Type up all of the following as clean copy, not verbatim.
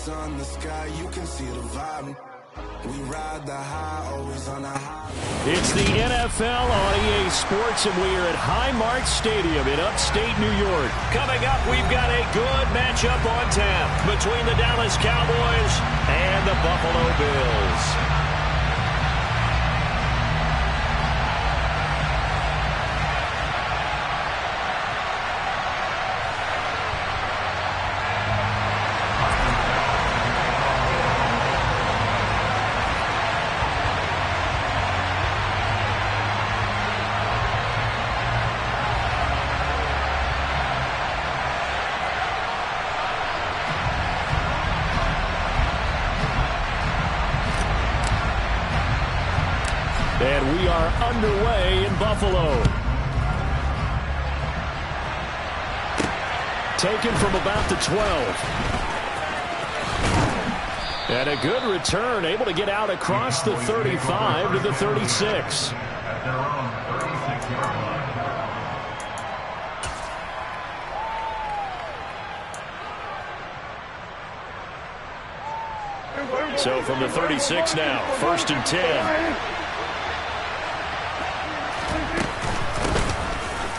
sun, the sky, you can see the vibe. We ride the high, always on a high. It's the NFL on EA Sports, and we are at Highmark Stadium in upstate New York. Coming up, we've got a good matchup on tap between the Dallas Cowboys and the Buffalo Bills. And we are underway in Buffalo. Taken from about the 12. And a good return, able to get out across the 35 to the 36. So from the 36 now, 1st and 10.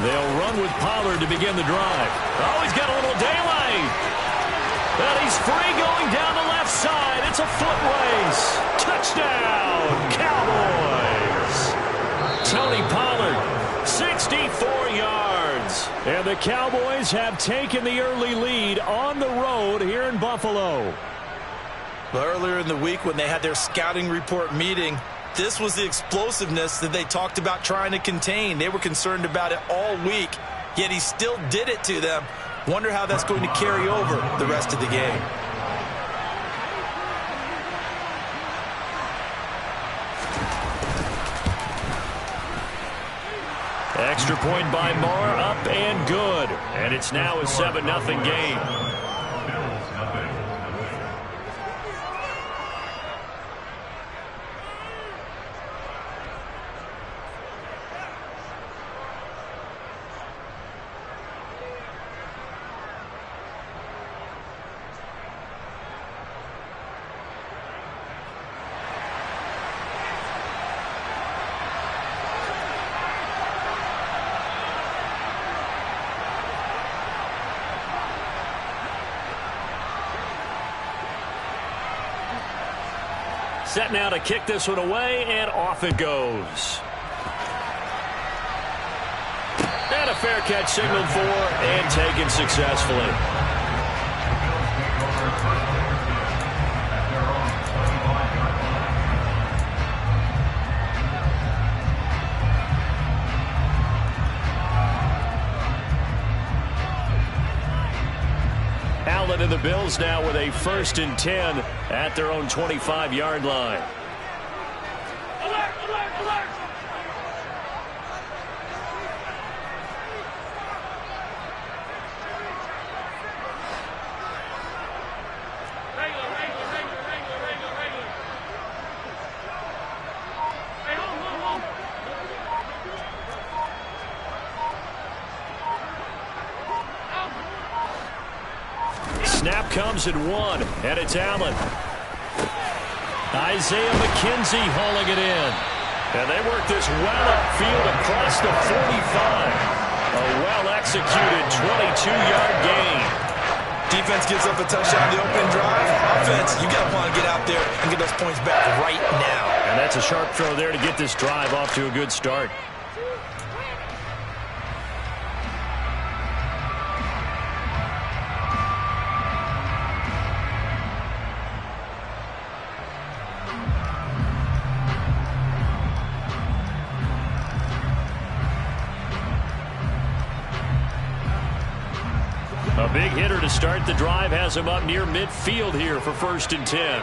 They'll run with Pollard to begin the drive. Oh, he's got a little daylight. And he's free going down the left side. It's a foot race. Touchdown, Cowboys. Tony Pollard, 64 yards. And the Cowboys have taken the early lead on the road here in Buffalo. But earlier in the week when they had their scouting report meeting, this was the explosiveness that they talked about trying to contain. They were concerned about it all week, yet he still did it to them. Wonder how that's going to carry over the rest of the game. Extra point by Moore, up and good. And it's now a 7-0 game. Set now to kick this one away, and off it goes. And a fair catch signaled for and taken successfully. Allen and the Bills now with a 1st and 10 at their own 25-yard line. Snap comes at 1, and it's Allen. Isaiah McKenzie hauling it in. And they work this well upfield across the 45. A well-executed 22-yard gain. Defense gives up a touchdown on the opening drive. Offense, you got to want to get out there and get those points back right now. And that's a sharp throw there to get this drive off to a good start. A big hitter to start the drive has him up near midfield here for 1st and 10.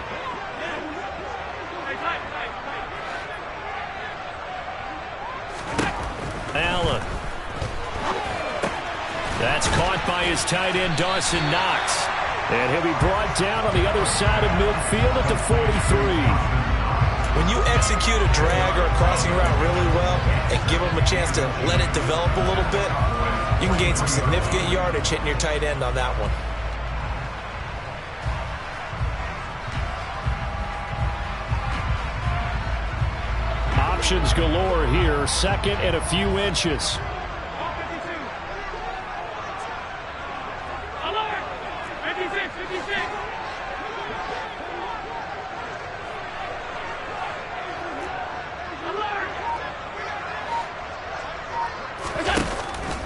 Allen. That's caught by his tight end, Dawson Knox. And he'll be brought down on the other side of midfield at the 43. When you execute a drag or a crossing route really well and give them a chance to let it develop a little bit, you can gain some significant yardage hitting your tight end on that one. Formations galore here. Second and a few inches.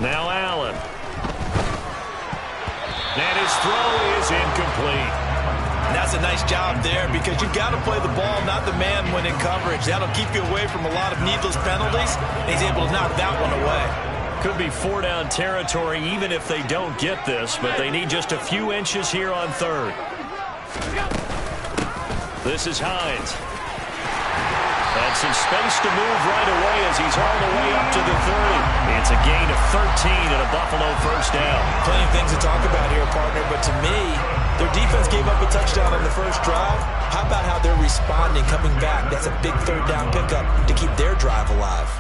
Now Allen. And his throw is incomplete. And that's a nice job there because you've got to play the ball, not the man when in coverage. That'll keep you away from a lot of needless penalties. And he's able to knock that one away. Could be 4-down territory even if they don't get this, but they need just a few inches here on third. This is Hines. And some space to move right away as he's all the way up to the 30. It's a gain of 13 and a Buffalo first down. Plenty of things to talk about here, partner, but to me, their defense gave up a touchdown on the first drive. How about how they're responding, coming back? That's a big third down pickup to keep their drive alive.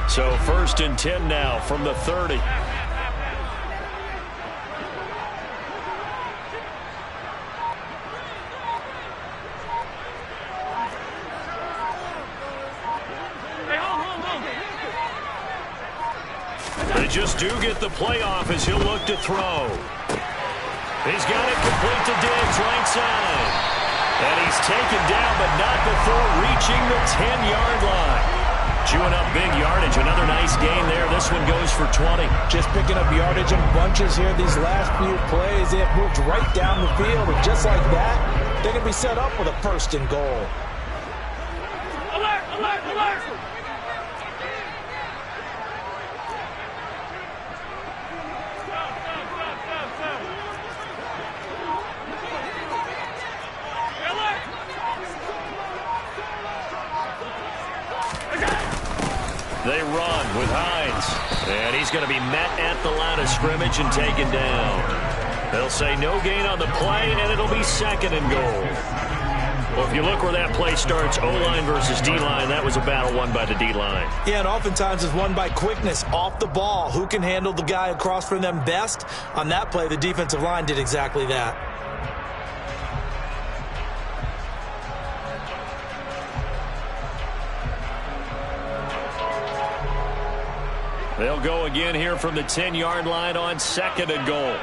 So 1st and 10 now from the 30. They just do get the playoff as he'll look to throw. He's got it complete to Diggs, right side. And he's taken down, but not before reaching the 10-yard line. Chewing up big yardage. Another nice gain there. This one goes for 20. Just picking up yardage in bunches here these last few plays. They have moved right down the field. And just like that, they're going to be set up with a 1st and goal. Alert! Alert! Alert! They run with Hines. And he's going to be met at the line of scrimmage and taken down. They'll say no gain on the play, and it'll be 2nd and goal. Well, if you look where that play starts, O-line versus D-line, that was a battle won by the D-line. Yeah, and oftentimes it's won by quickness off the ball. Who can handle the guy across from them best? On that play, the defensive line did exactly that. They'll go again here from the 10-yard line on 2nd and goal.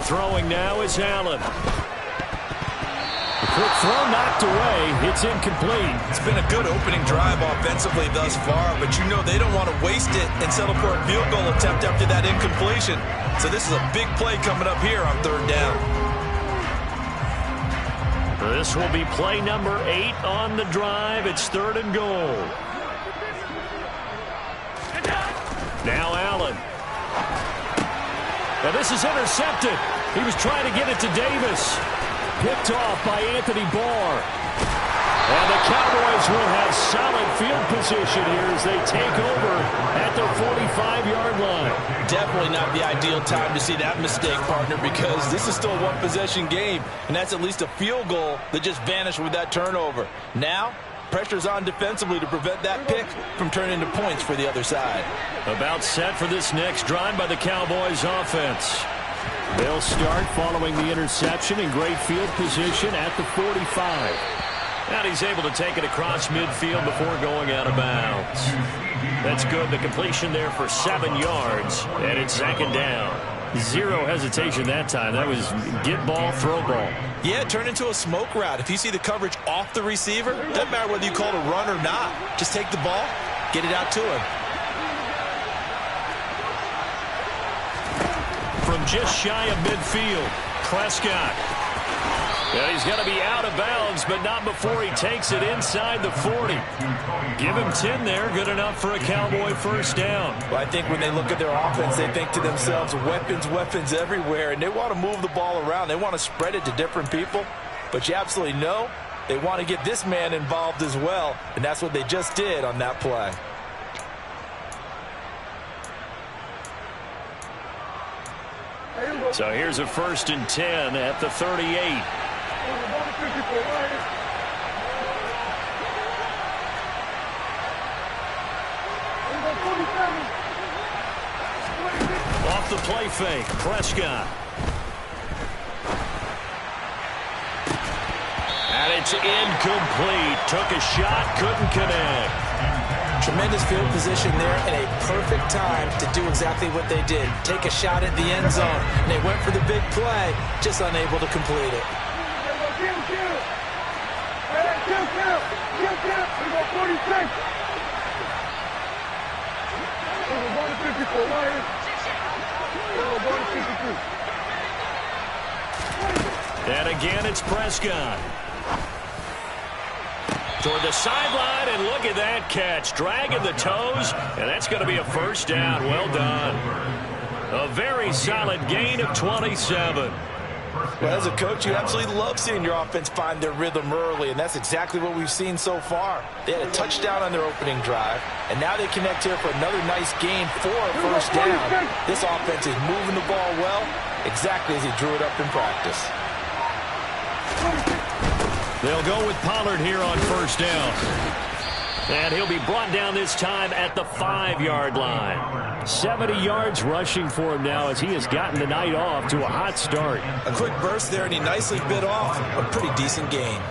Throwing now is Allen. Quick throw knocked away. It's incomplete. It's been a good opening drive offensively thus far, but you know they don't want to waste it and settle for a field goal attempt after that incompletion. So this is a big play coming up here on 3rd down. This will be play number 8 on the drive. It's 3rd and goal. Now Allen. Now this is intercepted. He was trying to get it to Davis. Picked off by Anthony Barr. And the Cowboys will have solid field position here as they take over at their 45-yard line. Definitely not the ideal time to see that mistake, partner, because this is still a one-possession game, and that's at least a field goal that just vanished with that turnover. Now, pressure's on defensively to prevent that pick from turning into points for the other side. About set for this next drive by the Cowboys offense. They'll start following the interception in great field position at the 45. And he's able to take it across midfield before going out of bounds. That's good. The completion there for 7 yards. And it's 2nd down. Zero hesitation that time. That was get ball, throw ball. Yeah, turn into a smoke route. If you see the coverage off the receiver, doesn't matter whether you call it a run or not. Just take the ball, get it out to him. From just shy of midfield, Prescott. Yeah, he's going to be out of bounds, but not before he takes it inside the 40. Give him 10 there, good enough for a Cowboy first down. Well, I think when they look at their offense, they think to themselves, weapons, weapons everywhere, and they want to move the ball around. They want to spread it to different people, but you absolutely know they want to get this man involved as well, and that's what they just did on that play. So here's a 1st and 10 at the 38. Off the play fake, Prescott. And it's incomplete. Took a shot, couldn't connect. Tremendous field position there and a perfect time to do exactly what they did. Take a shot at the end zone. And they went for the big play, just unable to complete it. And again, it's Prescott. Toward the sideline, and look at that catch. Dragging the toes, and that's going to be a 1st down. Well done. A very solid gain of 27. Well, as a coach, you absolutely love seeing your offense find their rhythm early, and that's exactly what we've seen so far. They had a touchdown on their opening drive, and now they connect here for another nice gain for a 1st down. This offense is moving the ball well, exactly as he drew it up in practice. They'll go with Pollard here on 1st down. And he'll be brought down this time at the 5-yard line. 70 yards rushing for him now as he has gotten the night off to a hot start. A quick burst there, and he nicely bit off a pretty decent gain.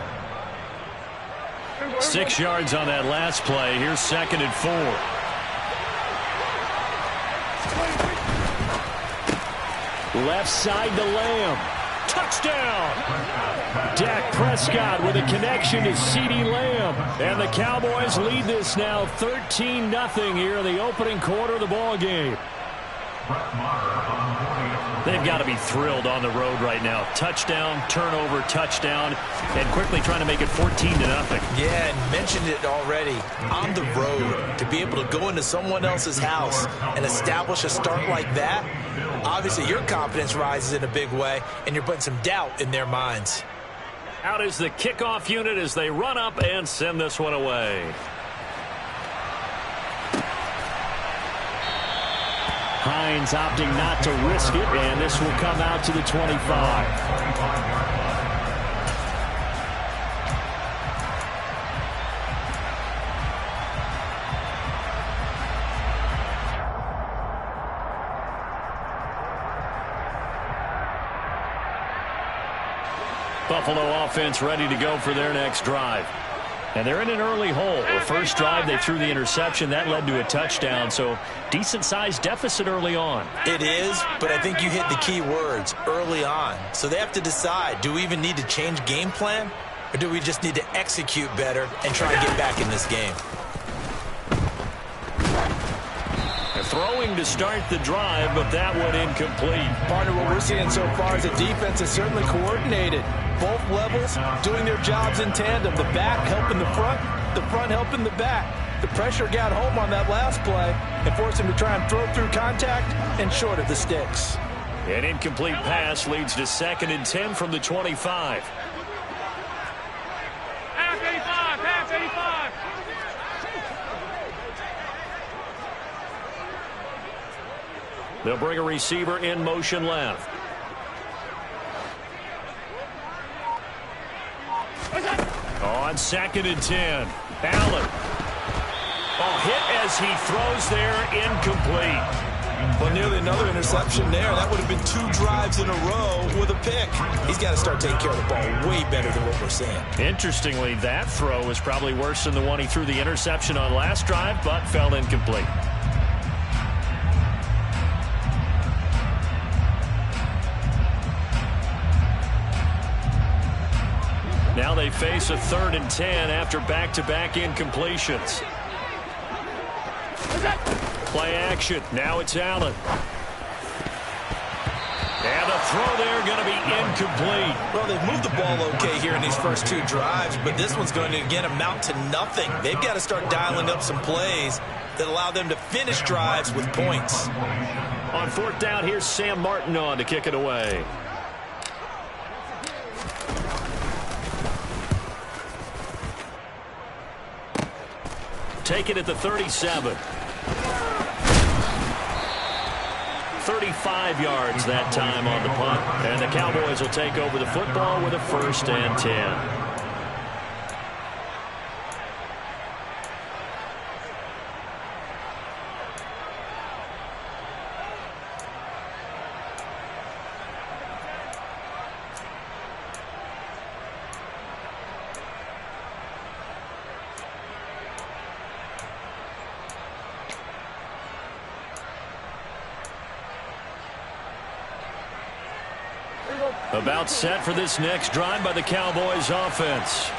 6 yards on that last play. Here's 2nd and 4. Left side to Lamb. Touchdown! Dak Prescott with a connection to CeeDee Lamb. And the Cowboys lead this now 13-0 here in the opening quarter of the ball game. They've got to be thrilled on the road right now. Touchdown, turnover, touchdown, and quickly trying to make it 14-0. Yeah, and mentioned it already. On the road, to be able to go into someone else's house and establish a start like that, obviously your confidence rises in a big way, and you're putting some doubt in their minds. Out is the kickoff unit as they run up and send this one away. Hines opting not to risk it, and this will come out to the 25. Buffalo offense ready to go for their next drive. And they're in an early hole. The first drive, they threw the interception. That led to a touchdown, so decent-sized deficit early on. It is, but I think you hit the key words, early on. So they have to decide, do we even need to change game plan, or do we just need to execute better and try and get back in this game? They're throwing to start the drive, but that one incomplete. Partner, what we're seeing so far is the defense is certainly coordinated. Both levels doing their jobs in tandem. The back helping the front helping the back. The pressure got home on that last play and forced him to try and throw through contact and short of the sticks. An incomplete pass leads to 2nd and 10 from the 25. Pass 85, pass 85. They'll bring a receiver in motion left. On 2nd and 10, Allen. Oh, hit as he throws there, incomplete. Well, nearly another interception there. That would have been 2 drives in a row with a pick. He's got to start taking care of the ball way better than what we're seeing. Interestingly, that throw was probably worse than the one he threw the interception on last drive, but fell incomplete. Now they face a 3rd and 10 after back-to-back incompletions. Play action. Now it's Allen. And the throw there going to be incomplete. Well, they've moved the ball okay here in these first 2 drives, but this one's going to, again, amount to nothing. They've got to start dialing up some plays that allow them to finish drives with points. On 4th down, here's Sam Martin on to kick it away. Take it at the 37. 35 yards that time on the punt. And the Cowboys will take over the football with a 1st and 10. About set for this next drive by the Cowboys offense.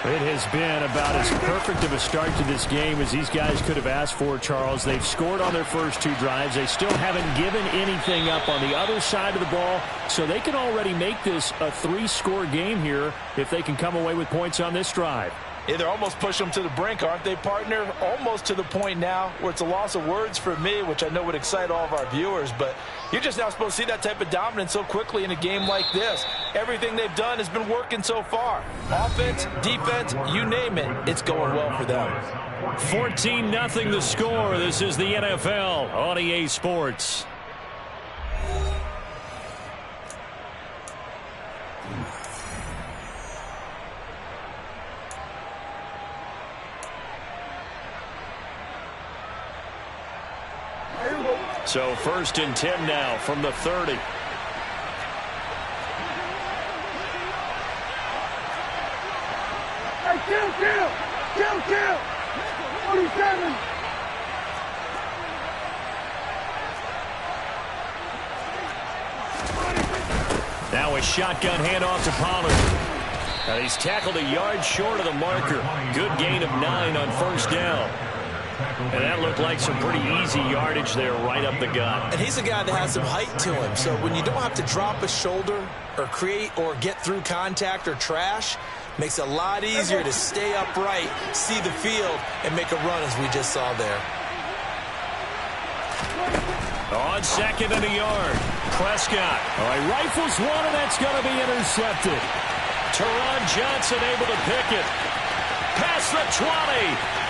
It has been about as perfect of a start to this game as these guys could have asked for, Charles. They've scored on their first 2 drives. They still haven't given anything up on the other side of the ball, so they can already make this a 3-score game here if they can come away with points on this drive. Yeah, they're almost pushing them to the brink, aren't they, partner? Almost to the point now where it's a loss of words for me, which I know would excite all of our viewers, but you're just now supposed to see that type of dominance so quickly in a game like this. Everything they've done has been working so far. Offense, defense, you name it, it's going well for them. 14-0 the score. This is the NFL on EA Sports. So 1st and 10 now from the 30. Hey, kill! 47! Now a shotgun handoff to Pollard. And he's tackled a yard short of the marker. Good gain of 9 on 1st down. And that looked like some pretty easy yardage there right up the gut. And he's a guy that has some height to him. So when you don't have to drop a shoulder or create or get through contact or trash, makes it a lot easier to stay upright, see the field, and make a run as we just saw there. On 2nd and a yard, Prescott. All right, rifles one, and that's going to be intercepted. Teron Johnson able to pick it. Past the 20.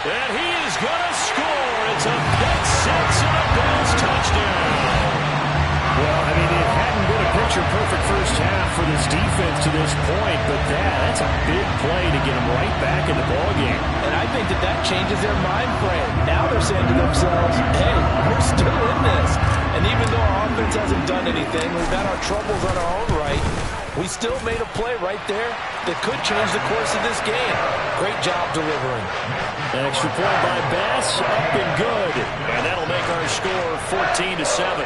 And he is going to score. It's a pick 6 and a Bills touchdown. Well, I mean, it hadn't been a picture-perfect first half for this defense to this point, but that's a big play to get them right back in the ballgame. And I think that changes their mind frame. Now they're saying to themselves, hey, we're still in this. And even though our offense hasn't done anything, we've had our troubles on our own right, we still made a play right there that could change the course of this game. Great job delivering. An extra point by Bass, up and good. And that'll make our score 14-7.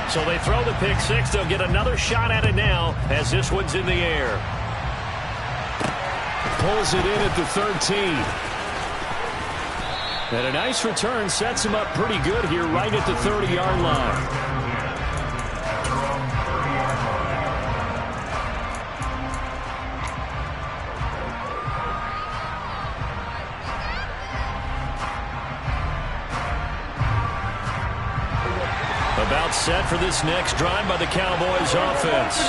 So they throw the pick 6. They'll get another shot at it now as this one's in the air. Pulls it in at the 13. And a nice return sets him up pretty good here right at the 30-yard line. About set for this next drive by the Cowboys offense.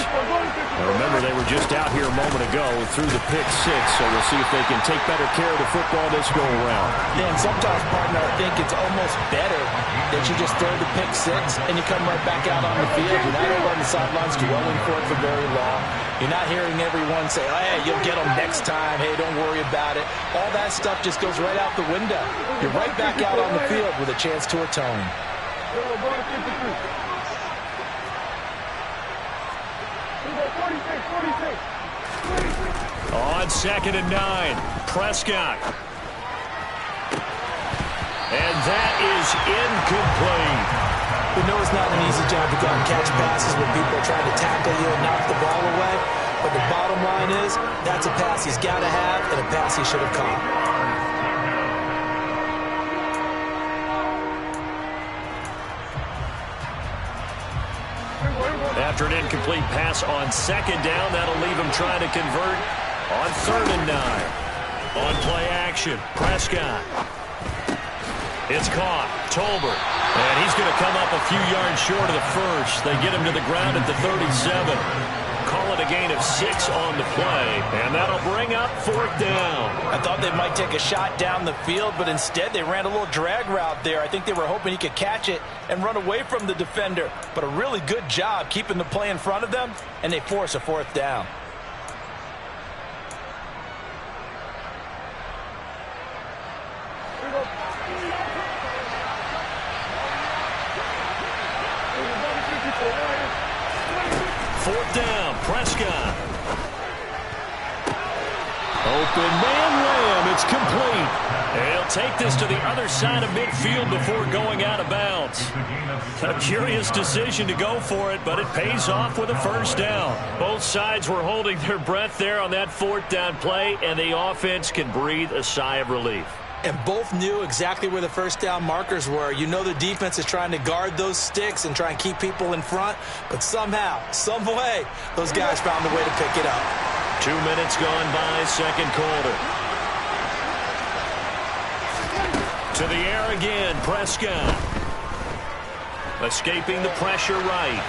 Now remember, they were just out here a moment ago through the pick 6, so we'll see if they can take better care of the football this go-around. Yeah, and sometimes, partner, I think it's almost better that you just throw the pick 6 and you come right back out on the field. You're not over on the sidelines dwelling for it for very long. You're not hearing everyone say, oh, hey, you'll get them next time. Hey, don't worry about it. All that stuff just goes right out the window. You're right back out on the field with a chance to atone. On 2nd and 9, Prescott. And that is incomplete. We know it's not an easy job to go and catch passes when people are trying to tackle you and knock the ball away. But the bottom line is, that's a pass he's got to have and a pass he should have caught. After an incomplete pass on 2nd down, that'll leave him trying to convert on 3rd and 9. On play action, Prescott. It's caught. Tolbert. And he's going to come up a few yards short of the first. They get him to the ground at the 37. call it a gain of 6 on the play, and that'll bring up 4th down. I thought they might take a shot down the field, but instead they ran a little drag route there. I think they were hoping he could catch it and run away from the defender, but a really good job keeping the play in front of them, and they force a 4th down. Fourth down, Prescott. Open man Lamb, it's complete. He'll take this to the other side of midfield before going out of bounds. A curious decision to go for it, but it pays off with a 1st down. Both sides were holding their breath there on that 4th down play, and the offense can breathe a sigh of relief. And both knew exactly where the 1st down markers were. You know the defense is trying to guard those sticks and try and keep people in front, but somehow, some way, those guys found a way to pick it up. 2 minutes gone by, 2nd quarter. To the air again, Prescott. Escaping the pressure right.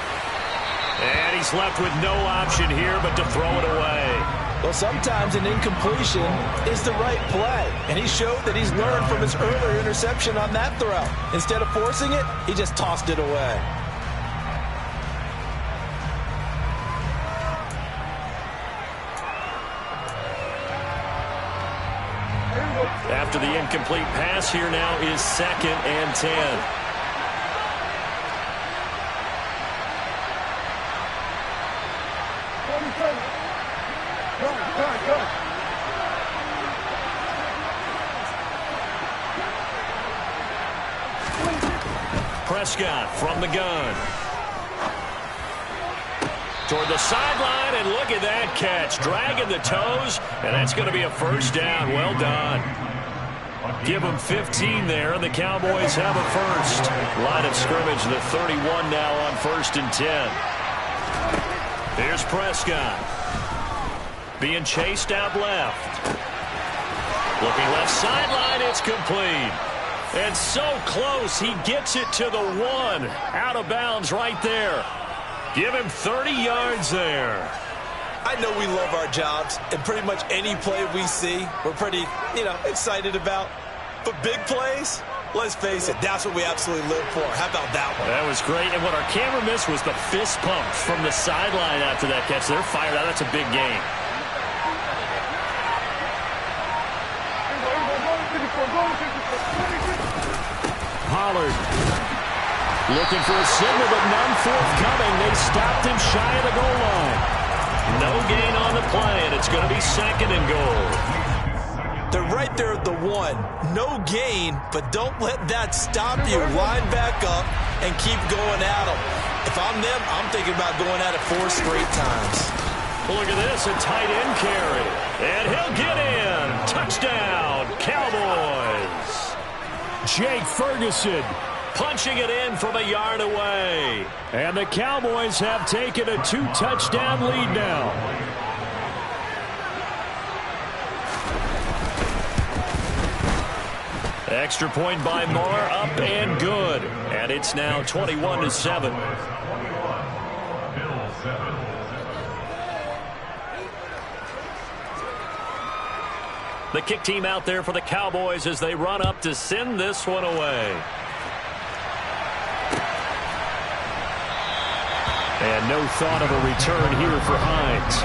And he's left with no option here but to throw it away. Well, sometimes an incompletion is the right play, and he showed that he's learned from his earlier interception on that throw. Instead of forcing it, he just tossed it away. After the incomplete pass, here now is 2nd and 10. Prescott from the gun. Toward the sideline, and look at that catch. Dragging the toes, and that's going to be a 1st down. Well done. Give them 15 there, and the Cowboys have a 1st. Line of scrimmage, the 31 now on 1st and 10. Here's Prescott. Being chased out left. Looking left sideline, it's complete. And so close, he gets it to the 1. Out of bounds right there. Give him 30 yards there. I know we love our jobs, and pretty much any play we see, we're pretty, excited about. But big plays, let's face it, that's what we absolutely live for. How about that one? That was great, and what our camera missed was the fist pump from the sideline after that catch. They're fired out. That's a big game. Pollard looking for a signal, but none forthcoming. They stopped him shy of the goal line. No gain on the play, and it's going to be 2nd and goal. They're right there at the 1. No gain, but don't let that stop you. Line back up and keep going at them. If I'm them, I'm thinking about going at it 4 straight times. Look at this, a tight end carry. And he'll get in. Touchdown, Cowboys. Jake Ferguson punching it in from a yard away. And the Cowboys have taken a 2-touchdown lead now. Extra point by Moore, up and good. And it's now 21-7. The kick team out there for the Cowboys as they run up to send this one away. And no thought of a return here for Hines.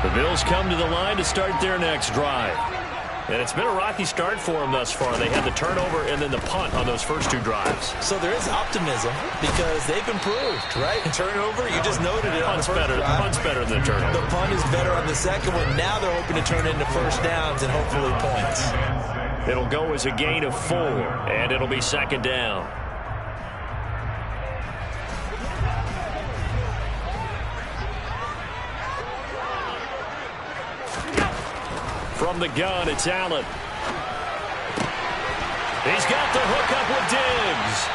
The Bills come to the line to start their next drive. And it's been a rocky start for them thus far. They had the turnover and then the punt on those first 2 drives. So there is optimism because they've improved, right? Turnover, you just noted it on the first drive. The punt's better than the turnover. The punt is better on the second one. Now they're hoping to turn into 1st downs and hopefully points. It'll go as a gain of 4, and it'll be second down. From the gun, it's Allen. He's got the hook up with Diggs.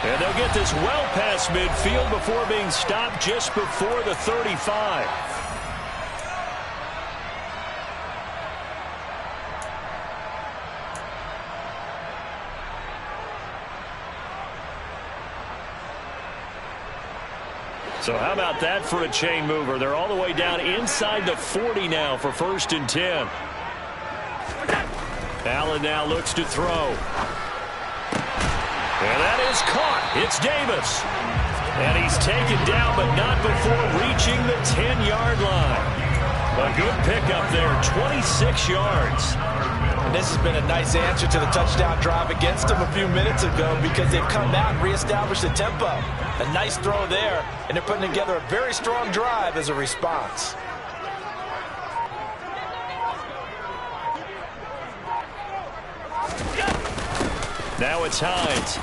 And they'll get this well past midfield before being stopped just before the 35. So how about that for a chain mover? They're all the way down inside the 40 now for 1st and 10. Allen now looks to throw. And that is caught. It's Davis. And he's taken down, but not before reaching the 10-yard line. A good pickup there, 26 yards. And this has been a nice answer to the touchdown drive against them a few minutes ago because they've come out and reestablished the tempo. A nice throw there, and they're putting together a very strong drive as a response. Now it's Hines.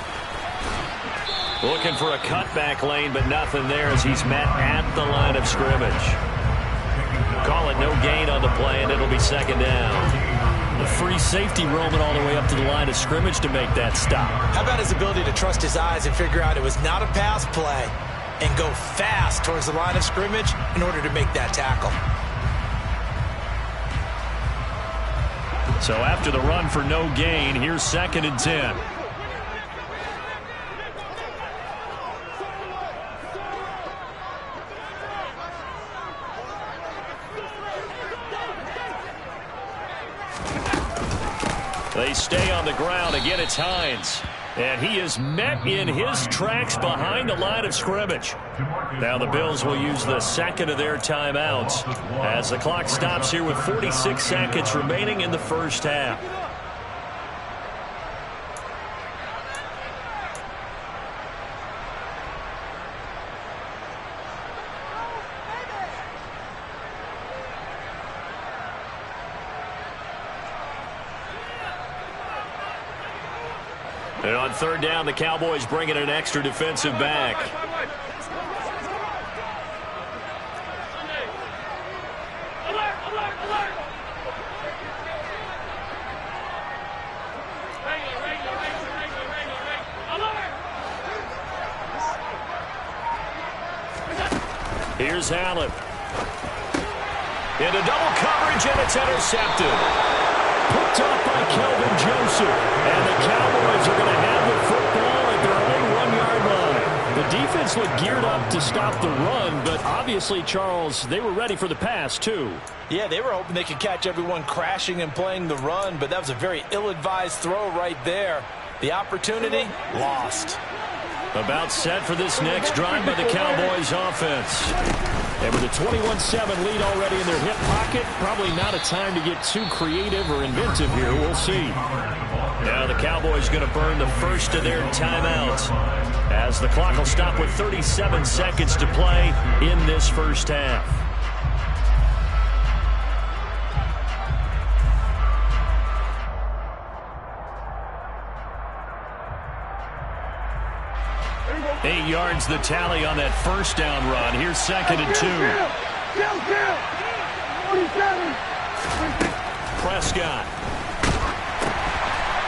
Looking for a cutback lane, but nothing there as he's met at the line of scrimmage. Call it no gain on the play, and it'll be second down. The free safety roaming all the way up to the line of scrimmage to make that stop. How about his ability to trust his eyes and figure out it was not a pass play and go fast towards the line of scrimmage in order to make that tackle? So after the run for no gain, here's 2nd and 10. They stay on the ground. Again, it's Hines. And he is met in his tracks behind the line of scrimmage. Now the Bills will use the 2nd of their timeouts as the clock stops here with 46 seconds remaining in the first half. And on 3rd down, the Cowboys bring in an extra defensive back. Here's Allen. Into double coverage, and it's intercepted. Picked off by Kelvin Joseph. And the Cowboys are going to have the football at their own 1-yard line. The defense looked geared up to stop the run, but obviously, Charles, they were ready for the pass, too. Yeah, they were hoping they could catch everyone crashing and playing the run, but that was a very ill-advised throw right there. The opportunity, lost. About set for this next drive by the Cowboys offense. And with a 21-7 lead already in their hip pocket, probably not a time to get too creative or inventive here. We'll see. Now the Cowboys going to burn the first of their timeouts as the clock will stop with 37 seconds to play in this first half. Eight yards the tally on that first down run. Here's 2nd and 2. Prescott.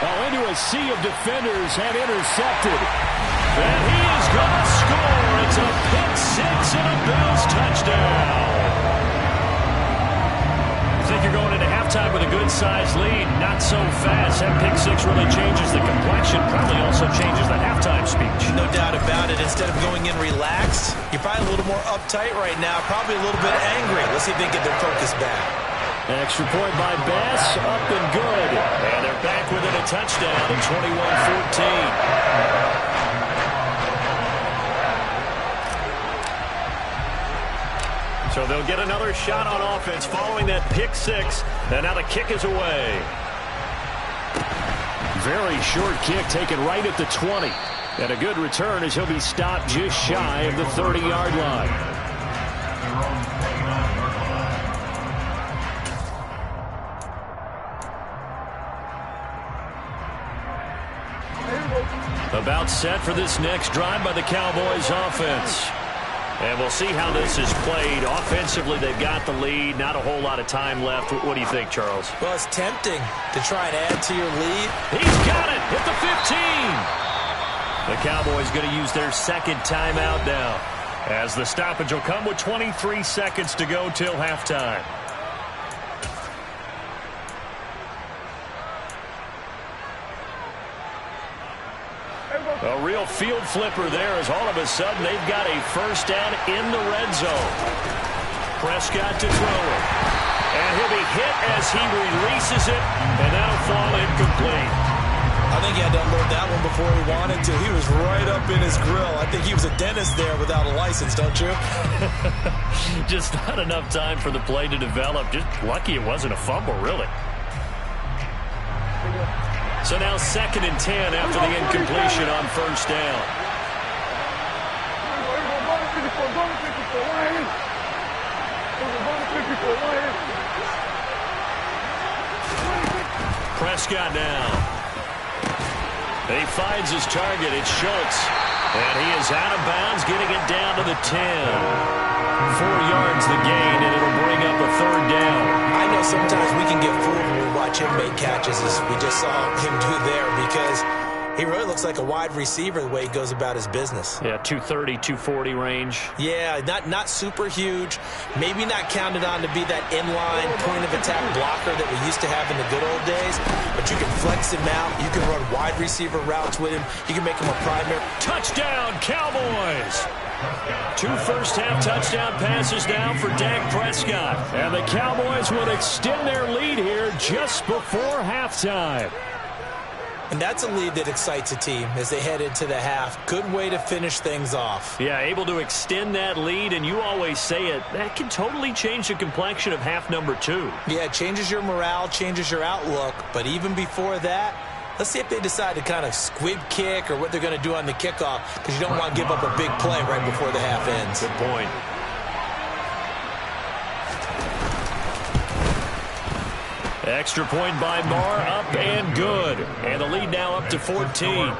Oh, into a sea of defenders have intercepted. And he is going to score. It's a pick six and a Bills touchdown. I think you're going into halftime with a good-sized lead. Not so fast. That pick six really changes the complexion. Probably also changes the halftime speech. No doubt about it. Instead of going in relaxed, you're probably a little more uptight right now. Probably a little bit angry. Let's see if they get their focus back. Extra point by Bass. Up and good. And they're back within a touchdown at 21-14. So they'll get another shot on offense following that pick six. And now the kick is away. Very short kick taken right at the 20. And a good return as he'll be stopped just shy of the 30-yard line. About set for this next drive by the Cowboys offense. And we'll see how this is played. Offensively, they've got the lead. Not a whole lot of time left. What do you think, Charles? Well, it's tempting to try and add to your lead. He's got it at the 15. The Cowboys going to use their second timeout now, as the stoppage will come with 23 seconds to go till halftime. A real field flipper there, as all of a sudden they've got a first down in the red zone. Prescott to throw it. And he'll be hit as he releases it, and that'll fall incomplete. I think he had to unload that one before he wanted to. He was right up in his grill. I think he was a dentist there without a license, don't you? Just not enough time for the play to develop. Just lucky it wasn't a fumble, really. So now 2nd and 10 after the incompletion on first down. Prescott now. He finds his target. It's Schultz. And he is out of bounds, getting it down to the 10. 4 yards the gain, and it'll bring up a 3rd down. I know sometimes we can get fooled when we watch him make catches, as we just saw him do there, because he really looks like a wide receiver the way he goes about his business. Yeah, 230, 240 range. Yeah, not super huge. Maybe not counted on to be that inline point-of-attack blocker that we used to have in the good old days, but you can flex him out. You can run wide receiver routes with him. You can make him a primary. Touchdown, Cowboys! 2 first-half touchdown passes now for Dak Prescott. And the Cowboys will extend their lead here just before halftime. And that's a lead that excites a team as they head into the half. Good way to finish things off. Yeah, able to extend that lead, and you always say it, that can totally change the complexion of half number 2. Yeah, it changes your morale, changes your outlook. But even before that, let's see if they decide to kind of squib kick or what they're going to do on the kickoff, because you don't want to give up a big play right before the half ends. Good point. Extra point by Marr, up and good. And the lead now up to 14.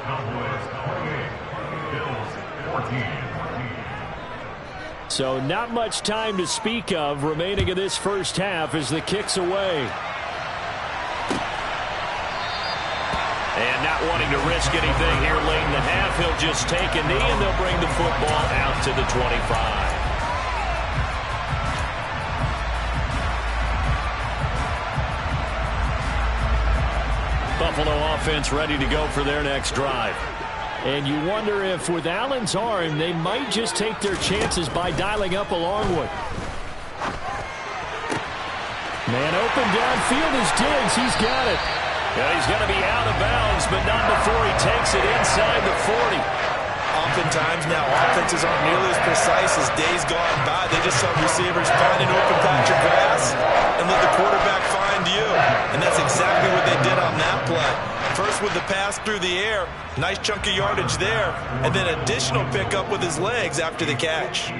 So not much time to speak of remaining in this first half as the kick's away. And not wanting to risk anything here late in the half, he'll just take a knee and they'll bring the football out to the 25. Buffalo offense ready to go for their next drive. And you wonder if with Allen's arm, they might just take their chances by dialing up a long one. Man open downfield is Diggs. He's got it. Yeah, he's going to be out of bounds, but not before he takes it inside the 40. Oftentimes now offenses aren't nearly as precise as days gone by. They just saw receivers find an open patch of grass and let the quarterback find you. And that's exactly what they did on that play. First with the pass through the air, nice chunk of yardage there, and then additional pickup with his legs after the catch.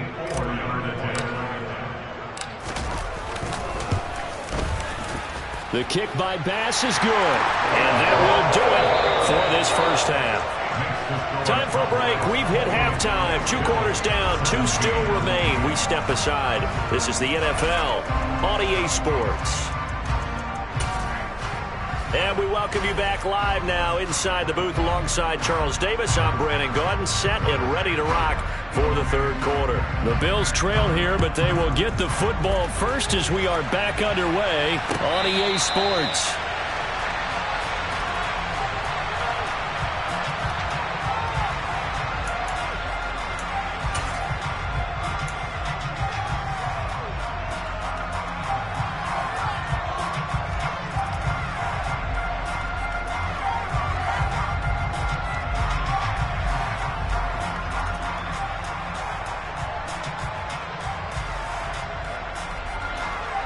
The kick by Bass is good, and that will do it for this first half. Time for a break. We've hit halftime. 2 quarters down, 2 still remain. We step aside. This is the NFL on EA Sports. And we welcome you back live now inside the booth alongside Charles Davis. I'm Brandon Gaudin, set and ready to rock for the third quarter. The Bills trail here, but they will get the football first as we are back underway on EA Sports.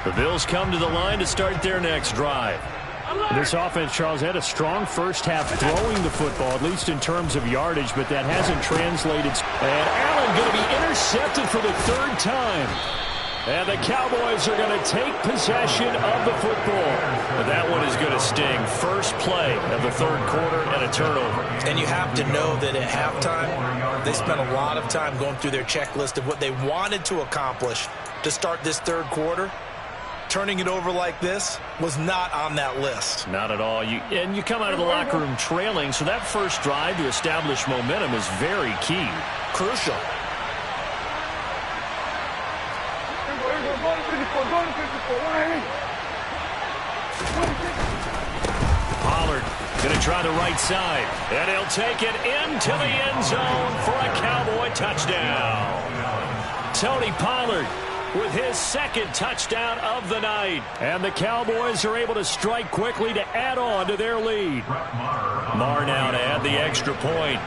The Bills come to the line to start their next drive. This offense, Charles, had a strong first half throwing the football, at least in terms of yardage, but that hasn't translated. And Allen going to be intercepted for the 3rd time. And the Cowboys are going to take possession of the football. But that one is going to sting. First play of the third quarter and a turnover. And you have to know that at halftime, they spent a lot of time going through their checklist of what they wanted to accomplish to start this third quarter. Turning it over like this was not on that list. Not at all. And you come out of the locker room trailing, so that first drive to establish momentum is very key. Crucial. Pollard going to try the right side. And he'll take it into the end zone for a Cowboy touchdown. Tony Pollard with his second touchdown of the night. And the Cowboys are able to strike quickly to add on to their lead. Marr now to add the extra point.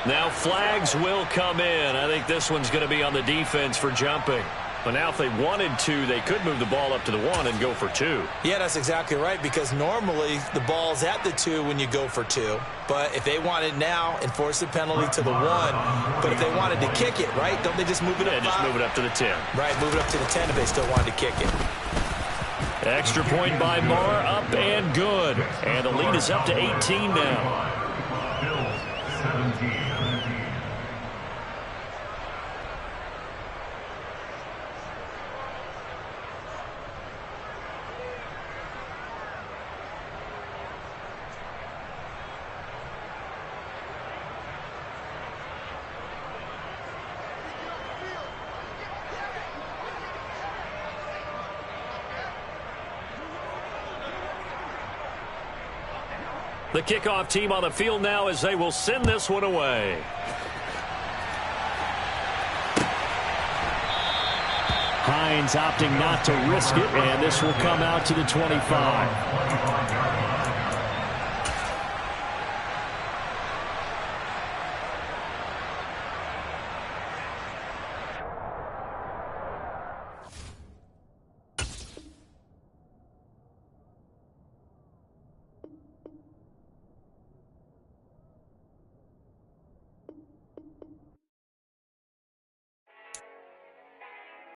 Now flags will come in. I think this one's going to be on the defense for jumping. But now if they wanted to, they could move the ball up to the 1 and go for 2. Yeah, that's exactly right, because normally the ball's at the 2 when you go for 2. But if they want it now, enforce the penalty to the 1. But if they wanted to kick it, right, don't they just move it up? Yeah, just move it up to the 10. Right, move it up to the 10 if they still wanted to kick it. Extra point by Marr, up and good. And the lead is up to 18 now. Bills 17. The kickoff team on the field now as they will send this one away. Hines opting not to risk it, and this will come out to the 25.